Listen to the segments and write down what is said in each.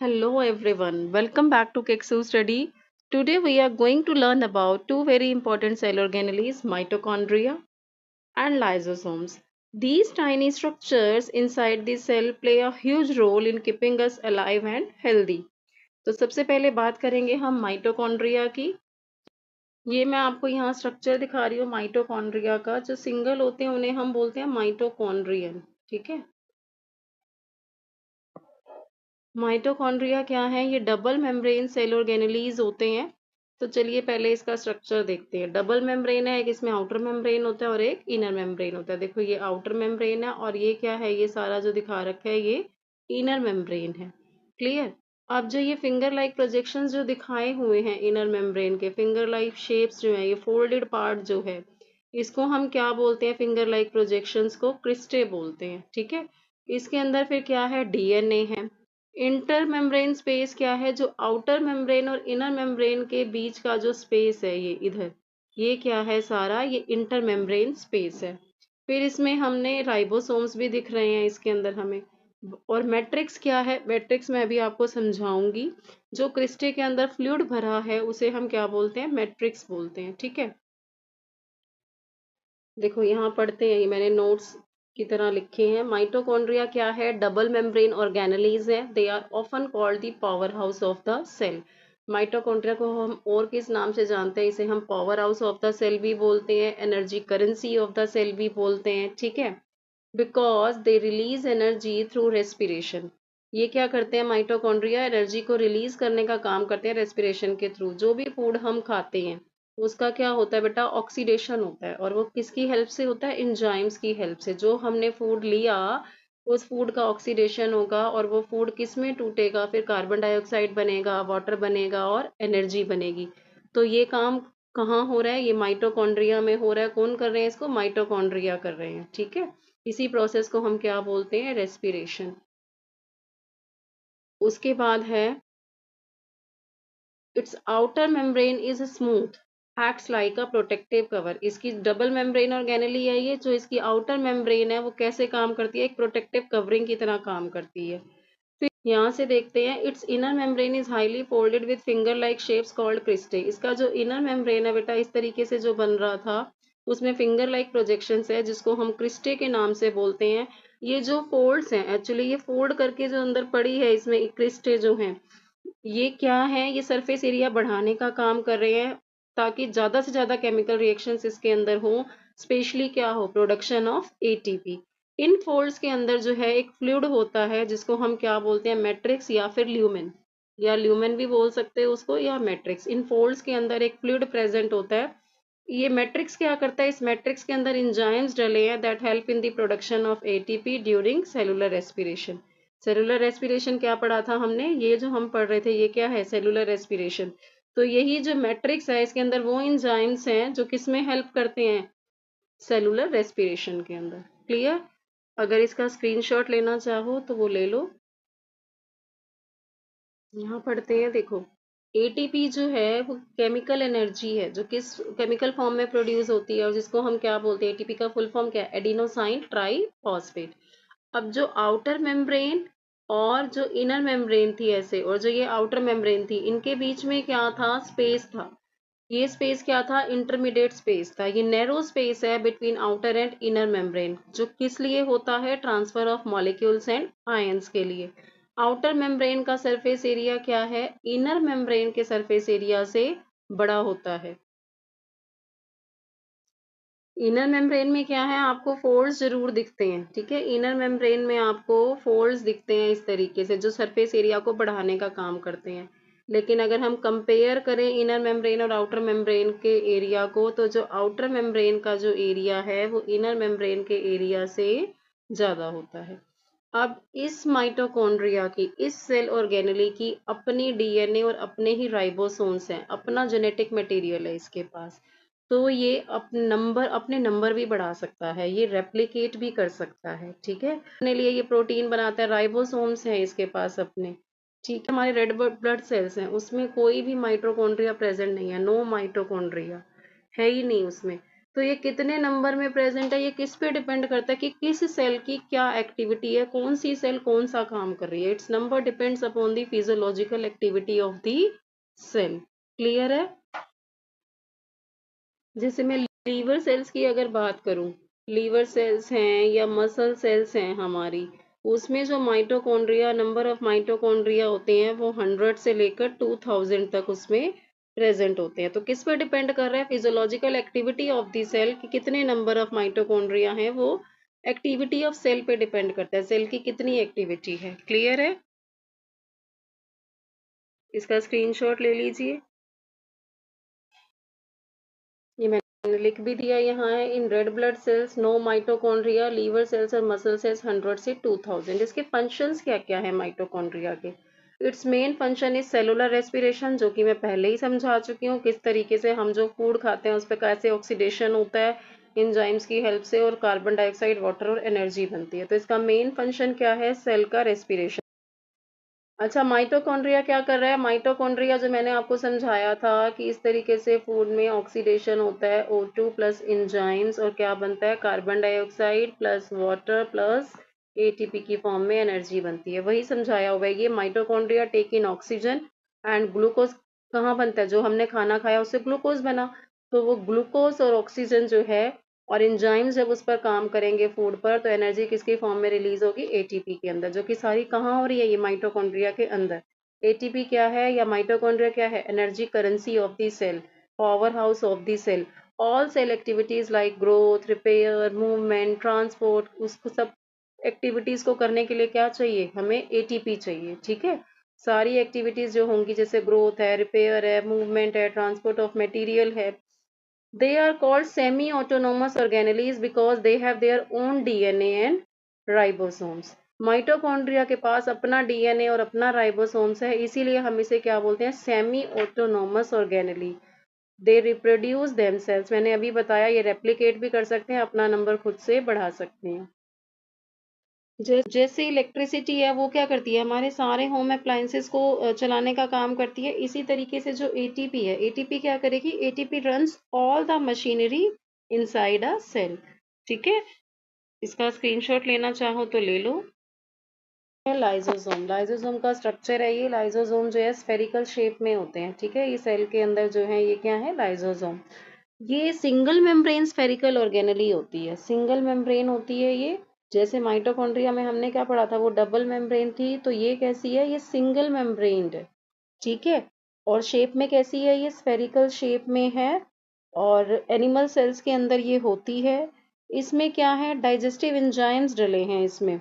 Hello everyone, welcome back to Keksu Study. Today we are going to learn about two very important cell organelles, mitochondria and lysosomes. These tiny structures inside the cell play a huge role in keeping us alive and healthy. तो सबसे पहले बात करेंगे हम mitochondria की। ये मैं आपको यहाँ स्ट्रक्चर दिखा रही हूँ माइटोकॉन्ड्रिया का। जो सिंगल होते हैं उन्हें हम बोलते हैं माइटोकॉन्ड्रियन। ठीक है। माइटोकॉन्ड्रिया क्या है? ये डबल मेम्ब्रेन सेल ऑर्गेनेलीज होते हैं। तो चलिए पहले इसका स्ट्रक्चर देखते हैं। डबल मेम्ब्रेन है, एक इसमें आउटर मेम्ब्रेन होता है और एक इनर मेम्ब्रेन होता है। देखो ये आउटर मेम्ब्रेन है और ये क्या है? ये सारा जो दिखा रखा है ये इनर मेम्ब्रेन है। क्लियर? अब जो ये फिंगर लाइक प्रोजेक्शंस जो दिखाए हुए हैं इनर मेम्ब्रेन के, फिंगर लाइक शेप्स जो है, ये फोल्डेड पार्ट जो है, इसको हम क्या बोलते हैं? फिंगर लाइक प्रोजेक्शंस को क्रिस्टे बोलते हैं। ठीक है। इसके अंदर फिर क्या है? डीएनए है। इंटर मेम्ब्रेन स्पेस क्या है? जो आउटर मेम्ब्रेन और इनर मेम्ब्रेन के बीच का जो स्पेस है, ये इधर, ये क्या है? सारा ये इंटर मेम्ब्रेन स्पेस है। फिर इसमें हमने राइबोसोम्स भी दिख रहे हैं इसके अंदर हमें। और मैट्रिक्स क्या है? मैट्रिक्स मैं अभी आपको समझाऊंगी। जो क्रिस्टे के अंदर फ्लूइड भरा है उसे हम क्या बोलते हैं? मैट्रिक्स बोलते हैं। ठीक है। देखो यहाँ पढ़ते हैं, ये मैंने नोट्स की तरह लिखे हैं। माइटोकॉन्ड्रिया क्या है? डबल मेम्ब्रेन ऑर्गेनेलीज है। They are often called the powerhouse of the cell. Mitochondria को हम और किस नाम से जानते हैं? इसे हम powerhouse of the cell भी बोलते हैं, energy currency of the cell भी बोलते हैं। ठीक है। Because they release energy through respiration. ये क्या करते हैं? माइटोकॉन्ड्रिया एनर्जी को रिलीज करने का काम करते हैं रेस्पिरेशन के थ्रू। जो भी फूड हम खाते हैं उसका क्या होता है बेटा? ऑक्सीडेशन होता है। और वो किसकी हेल्प से होता है? एंजाइम्स की हेल्प से। जो हमने फूड लिया उस फूड का ऑक्सीडेशन होगा और वो फूड किस में टूटेगा? फिर कार्बन डाइऑक्साइड बनेगा, वाटर बनेगा और एनर्जी बनेगी। तो ये काम कहाँ हो रहा है? ये माइटोकॉन्ड्रिया में हो रहा है। कौन कर रहे हैं इसको? माइटोकॉन्ड्रिया कर रहे हैं। ठीक है। इसी प्रोसेस को हम क्या बोलते हैं? रेस्पिरेशन। उसके बाद है it's outer membrane is smooth, acts like a protective cover. इसकी डबल मेम्ब्रेन ऑर्गेनेली है ये। जो इसकी आउटर मेम्ब्रेन है वो कैसे काम करती है? एक प्रोटेक्टिव कवरिंग की तरह काम करती है। फिर यहाँ से देखते हैं, it's inner membrane is highly folded with finger like shapes called cristae. इसका जो इनर मेम्ब्रेन है बेटा, इस तरीके से जो बन रहा था उसमें फिंगर लाइक प्रोजेक्शंस है जिसको हम क्रिस्टे के नाम से बोलते हैं। ये जो फोल्ड्स हैं, एक्चुअली ये फोल्ड करके जो अंदर पड़ी है इसमें क्रिस्टे जो हैं, ये क्या है? ये सरफेस एरिया बढ़ाने का काम कर रहे हैं ताकि ज्यादा से ज्यादा केमिकल रिएक्शंस इसके अंदर हो। स्पेशली क्या हो? Production of ATP. In folds के अंदर जो है एक फ्लूइड होता है जिसको हम क्या बोलते हैं? मैट्रिक्स या फिर ल्यूमेन, या ल्यूमेन भी बोल सकते हैं उसको, या मैट्रिक्स। इन फोल्ड्स के अंदर एक फ्लूइड प्रेजेंट होता है। ये मैट्रिक्स क्या करता है? इस मैट्रिक्स के अंदर इंजाइम्स डले हैं that help in the production of ATP during cellular respiration. Cellular respiration क्या पढ़ा था हमने? ये जो हम पढ़ रहे थे ये क्या है? Cellular respiration. तो यही जो मैट्रिक्स है इसके अंदर वो इंजाइम्स हैं जो किस में हेल्प करते हैं? सेलुलर रेस्पिरेशन के अंदर। क्लियर? अगर इसका स्क्रीनशॉट लेना चाहो तो वो ले लो। यहाँ पढ़ते हैं, देखो। एटीपी जो है वो केमिकल एनर्जी है जो किस केमिकल फॉर्म में प्रोड्यूस होती है और जिसको हम क्या बोलते हैं? एटीपी का फुल फॉर्म क्या है? Adenosine try phosphate. अब जो आउटर मेम्ब्रेन और जो इनर मेम्ब्रेन थी ऐसे, और जो ये आउटर मेम्ब्रेन थी, इनके बीच में क्या था? स्पेस था। ये स्पेस क्या था? इंटरमीडिएट स्पेस था। ये नैरो स्पेस है between outer and inner membrane, जो किस लिए होता है? Transfer of molecules and ions के लिए। आउटर मेम्ब्रेन का सरफेस एरिया क्या है? इनर मेम्ब्रेन के सरफेस एरिया से बड़ा होता है। इनर मेम्ब्रेन में क्या है? आपको फोल्ड्स जरूर दिखते हैं। ठीक है। इनर मेम्ब्रेन में आपको फोल्ड्स दिखते हैं इस तरीके से, जो सरफेस एरिया को बढ़ाने का काम करते हैं। लेकिन अगर हम कंपेयर करें इनर मेम्ब्रेन और आउटर मेम्ब्रेन के एरिया को, तो जो आउटर मेम्ब्रेन का जो एरिया है वो इनर मेम्ब्रेन के एरिया से ज्यादा होता है। अब इस माइटोकॉन्ड्रिया की, इस सेल ऑर्गेनेली की अपनी डीएनए और अपने ही राइबोसोम्स हैं, अपना जेनेटिक मटेरियल है इसके पास। तो ये अपने नंबर भी बढ़ा सकता है, ये रेप्लिकेट भी कर सकता है। ठीक है। अपने लिए ये प्रोटीन बनाता है, राइबोसोम्स हैं इसके पास अपने। ठीक है। हमारे रेड ब्लड सेल्स हैं उसमें कोई भी माइटोकॉन्ड्रिया प्रेजेंट नहीं है, नो माइटोकॉन्ड्रिया है ही नहीं उसमें। तो ये कितने नंबर में प्रेजेंट है, ये किस पे डिपेंड करता है कि किस सेल की क्या एक्टिविटी है, कौन सी सेल कौन सा काम कर रही है। Its number depends upon the physiological activity of the cell. Clear है? जैसे मैं लीवर सेल्स की अगर बात करूं, लीवर सेल्स हैं या मसल सेल्स हैं हमारी, उसमें जो माइटोकॉन्ड्रिया, नंबर ऑफ माइटोकॉन्ड्रिया होते हैं वो 100 से लेकर 2000 तक उसमें प्रेजेंट होते हैं। तो किस पर डिपेंड कर रहा है? Physiological activity of the cell कि कितने नंबर ऑफ माइटोकॉन्ड्रिया हैं, वो एक्टिविटी ऑफ सेल पे डिपेंड करता है, सेल की कितनी एक्टिविटी है। क्लियर है? इसका स्क्रीनशॉट ले लीजिए। ये मैंने लिख भी दिया यहाँ है। In red blood cells no mitochondria, liver cells और मसल सेल्स 100 से 2000। इसके फंक्शंस क्या क्या है माइटोकॉन्ड्रिया के? It's main function is cellular respiration, जो कि मैं पहले ही समझा चुकी हूँ, किस तरीके से हम जो फूड खाते हैं उस पर कैसे ऑक्सीडेशन होता है एंजाइम्स की हेल्प से, और कार्बन डाइऑक्साइड, वाटर और एनर्जी बनती है। तो इसका मेन फंक्शन क्या है? सेल का रेस्पिरेशन। अच्छा, माइटोकॉन्ड्रिया क्या कर रहा है? माइटोकॉन्ड्रिया जो मैंने आपको समझाया था कि इस तरीके से फूड में ऑक्सीडेशन होता है, O2 प्लस इंजाइम्स, और क्या बनता है? Carbon dioxide plus water plus ATP की फॉर्म में एनर्जी बनती है। वही समझाया हुआ है। ये mitochondria take in oxygen and glucose कहाँ बनता है? जो हमने खाना खाया उससे ग्लूकोज बना। तो वो ग्लूकोज और ऑक्सीजन जो है और एंजाइम्स जब उस पर काम करेंगे फूड पर, तो एनर्जी किसके फॉर्म में रिलीज होगी? एटीपी के अंदर, जो कि सारी कहाँ हो रही है? ये माइटोकॉन्ड्रिया के अंदर। एटीपी क्या है या माइटोकॉन्ड्रिया क्या है? Energy currency of the cell, powerhouse of the cell. All cell activities like growth, repair, movement, transport, उसको सब एक्टिविटीज को करने के लिए क्या चाहिए? हमें एटीपी चाहिए। ठीक है? सारी एक्टिविटीज जो होंगी, जैसे ग्रोथ है, रिपेयर है, मूवमेंट है, ट्रांसपोर्ट ऑफ मटेरियल है, they are called semi-autonomous organelles because they have their own DNA and ribosomes. Mitochondria के पास अपना डीएनए और अपना राइबोसोम्स है, इसीलिए हम इसे क्या बोलते हैं? Semi autonomous organelle. They reproduce themselves, मैंने अभी बताया, ये रेप्लिकेट भी कर सकते हैं, अपना नंबर खुद से बढ़ा सकते हैं। जैसे इलेक्ट्रिसिटी है वो क्या करती है? हमारे सारे होम अप्लायंसेस को चलाने का काम करती है। इसी तरीके से जो एटीपी है, एटीपी क्या करेगी? ATP runs all the machinery inside a cell. ठीक है? इसका स्क्रीनशॉट लेना चाहो तो ले लो। लाइजोसोम, लाइजोसोम का स्ट्रक्चर है ये। लाइजोसोम जो है स्फेरिकल शेप में होते हैं। ठीक है? ये सेल के अंदर जो है ये क्या है? लाइजोसोम। ये सिंगल मेम्ब्रेन स्फेरिकल ऑर्गेनेली होती है, सिंगल मेम्ब्रेन होती है ये। जैसे माइटोकॉन्ड्रिया में हमने क्या पढ़ा था? वो डबल मेम्ब्रेन थी, तो ये कैसी है? ये सिंगल मेम्ब्रेन्ड है। ठीक है? और शेप में कैसी है? ये स्फेरिकल शेप में है, और एनिमल सेल्स के अंदर ये होती है। इसमें क्या है? डाइजेस्टिव एंजाइम्स डले हैं इसमें।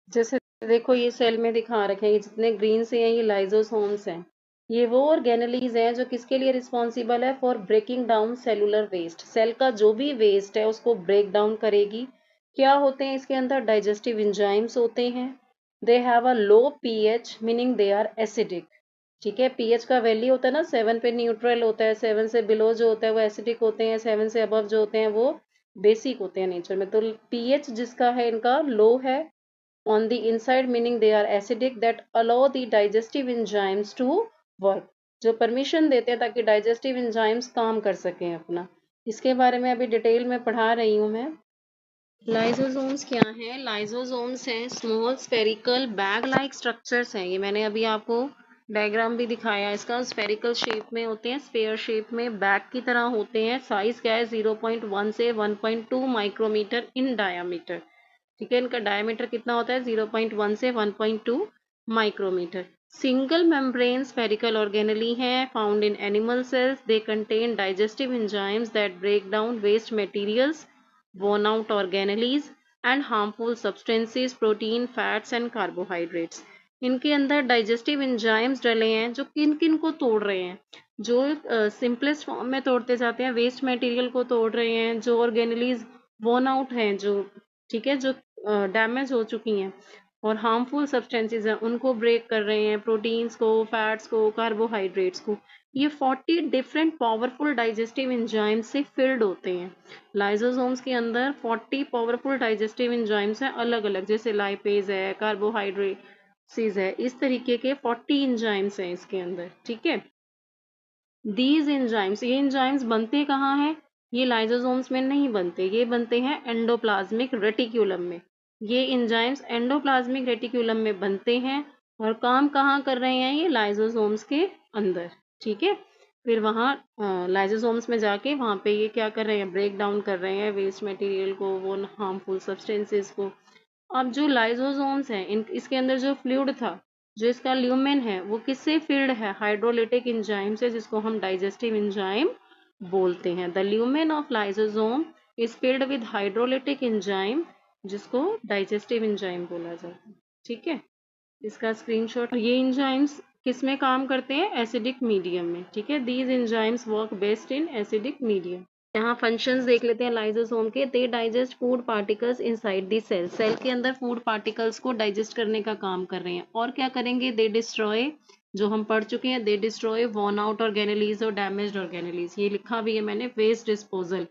जैसे देखो ये सेल में दिखा रखे हैं, ये जितने ग्रीन से हैं ये लाइजोसोम्स हैं। ये वो ऑर्गेनेलीज हैं जो किसके लिए रिस्पॉन्सिबल है? For breaking down cellular waste. Cell का जो भी वेस्ट है उसको ब्रेक डाउन करेगी। क्या होते हैं इसके अंदर? डाइजेस्टिव एंजाइम्स होते हैं। They have a low pH meaning they are acidic. ठीक है? पीएच का वैल्यू होता है ना, 7 पे न्यूट्रल होता है, 7 से बिलो जो होता है वो एसिडिक होते हैं, 7 से अबव जो होते हैं वो बेसिक होते हैं नेचर में। तो पीएच जिसका है इनका लो है on the inside, meaning they are acidic, that allow the digestive enzymes to work, जो परमिशन देते हैं ताकि डाइजेस्टिव एंजाइम्स काम कर सकें अपना। इसके बारे में अभी डिटेल में पढ़ा रही हूँ मैं। लाइसोसोम्स क्या है? लाइसोसोम्स हैं small spherical bag like structures हैं। ये मैंने अभी आपको डायग्राम भी दिखाया इसका। स्फेरिकल शेप में होते हैं, स्फेयर शेप में बैग की तरह होते हैं। साइज क्या है? 0.1 से 1.2 माइक्रोमीटर इन डायामीटर। ठीक है? इनका डायमीटर कितना होता है? 0.1 से 1.2 micrometer. Single membrane spherical organelle हैं, found in animal cells. They contain digestive enzymes that break down waste materials, worn out organelles and harmful substances, protein, fats and carbohydrates. इनके अंदर डाइजेस्टिव एंजाइम्स डले हैं जो किन किन को तोड़ रहे हैं? जो सिंपलेस्ट फॉर्म में तोड़ते जाते हैं, वेस्ट मटेरियल को तोड़ रहे हैं, जो ऑर्गेनेलीज वॉर्न आउट हैं, जो ठीक है, जो डैमेज हो चुकी हैं, और हार्मफुल सब्सटेंसेज हैं उनको ब्रेक कर रहे हैं, प्रोटीन्स को, फैट्स को, कार्बोहाइड्रेट्स को। ये 40 डिफरेंट पावरफुल डाइजेस्टिव एंजाइम्स से फिल्ड होते हैं। लाइसोसोम्स के अंदर 40 पावरफुल डाइजेस्टिव एंजाइम्स हैं अलग अलग, जैसे लाइपेज है, कार्बोहाइड्रेट्स है, इस तरीके के 40 एंजाइम्स हैं इसके अंदर। ठीक है? दीज एंजाइम्स, ये एंजाइम्स बनते कहाँ हैं? ये लाइसोसोम्स में नहीं बनते, ये बनते हैं एंडोप्लाज्मिक रेटिक्यूलम में। ये एंजाइम्स एंडोप्लाज्मिक रेटिक्यूलम में बनते हैं और काम कहाँ कर रहे हैं, ये लाइसोसोम्स के अंदर, ठीक है। फिर वहाँ लाइसोसोम्स में जाके वहाँ पे ये क्या कर रहे हैं, ब्रेक डाउन कर रहे हैं वेस्ट मटेरियल को, वो हार्मफुल सब्सटेंसेस को। अब जो लाइसोसोम्स हैं, इसके अंदर जो फ्लूइड था, जो इसका ल्यूमेन है, वो किससे फिल्ड है, हाइड्रोलिटिक एंजाइम से, जिसको हम डाइजेस्टिव एंजाइम बोलते हैं। The lumen of lysosome is filled with hydrolytic enzyme, जिसको डाइजेस्टिव एंजाइम बोला जाता है, ठीक है। इसका स्क्रीनशॉट। ये एंजाइम्स किस में काम करते हैं, एसिडिक मीडियम में, ठीक है। These enzymes work best in acidic medium. यहाँ फंक्शंस देख लेते हैं लाइसोसोम के। They digest food particles inside the cell, cell के अंदर फूड पार्टिकल्स को डाइजेस्ट करने का काम कर रहे हैं। और क्या करेंगे, दे डिस्ट्रॉय, जो हम पढ़ चुके हैं, they destroy worn out organelles और डैमेज्ड ऑर्गेनेलीज, ये लिखा भी है मैंने, waste disposal.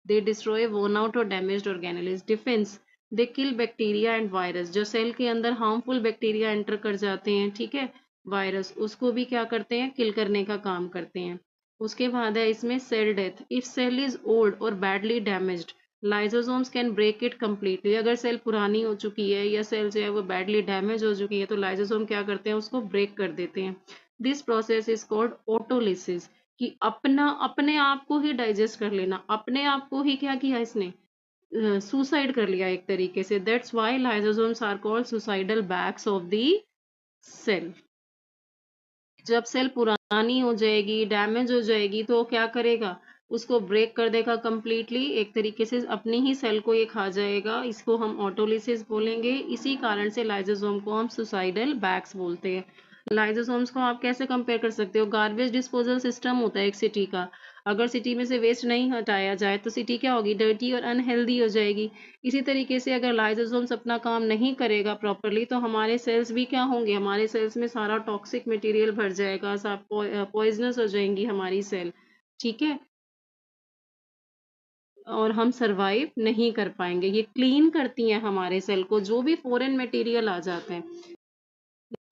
They destroy worn out और damaged organelles. Defence, they kill bacteria and virus, जो सेल के अंदर हार्मफुल बैक्टीरिया एंटर कर जाते हैं, ठीक है, वायरस, उसको भी क्या करते हैं, किल करने का काम करते हैं। उसके बाद है इसमें cell death. If cell is old और badly damaged, lysosomes can break it completely. अगर सेल पुरानी हो चुकी है या सेल जो है वो बैडली डैमेज हो चुकी है, तो लाइसोसोम क्या करते हैं, उसको ब्रेक कर देते हैं। This process is called autolysis, कि अपने आप को ही डाइजेस्ट कर लेना, अपने आप को ही क्या किया इसने, सुसाइड कर लिया एक तरीके से। That's why lysosomes are called suicidal bags of the cell. जब सेल पुरानी हो जाएगी, डैमेज हो जाएगी, तो क्या करेगा, उसको ब्रेक कर देगा कंप्लीटली, एक तरीके से अपनी ही सेल को ये खा जाएगा। इसको हम ऑटोलिसिस बोलेंगे। इसी कारण से लाइसोसोम को हम सुसाइडल बैग्स बोलते हैं। लाइसोसोम्स को आप कैसे कंपेयर कर सकते हो, गार्बेज डिस्पोजल सिस्टम होता है एक सिटी का। अगर सिटी में से वेस्ट नहीं हटाया जाए तो सिटी क्या होगी, डर्टी और अनहेल्दी हो जाएगी। इसी तरीके से अगर लाइसोसोम्स अपना काम नहीं करेगा प्रॉपरली, तो हमारे सेल्स भी क्या होंगे, हमारे सेल्स में सारा टॉक्सिक मटेरियल भर जाएगा, सब पॉइजनस हो जाएंगी हमारी सेल, ठीक है, और हम सरवाइव नहीं कर पाएंगे। ये क्लीन करती हैं हमारे सेल को, जो भी फॉरेन मटेरियल आ जाते हैं।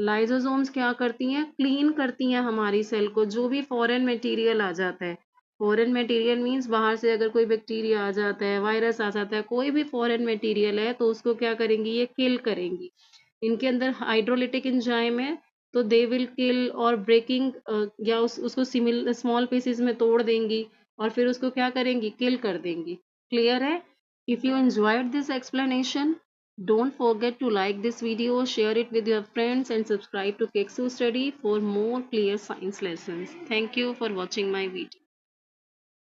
लाइसोसोम्स क्या करती हैं, क्लीन करती हैं हमारी सेल को, जो भी फॉरेन मटेरियल आ जाता है। फॉरेन मटेरियल मींस बाहर से अगर कोई बैक्टीरिया आ जाता है, वायरस आ जाता है, कोई भी फॉरेन मटेरियल है, तो उसको क्या करेंगी, ये किल करेंगी। इनके अंदर हाइड्रोलिटिक एंजाइम है, तो दे विल किल और ब्रेकिंग, या उसको स्मॉल पीसेस में तोड़ देंगी और फिर उसको क्या करेंगी, किल कर देंगी। क्लियर है? If you enjoyed this explanation, don't forget to like this video, share it with your friends and subscribe to Keksu Study for more clear science lessons. Thank you for watching my video.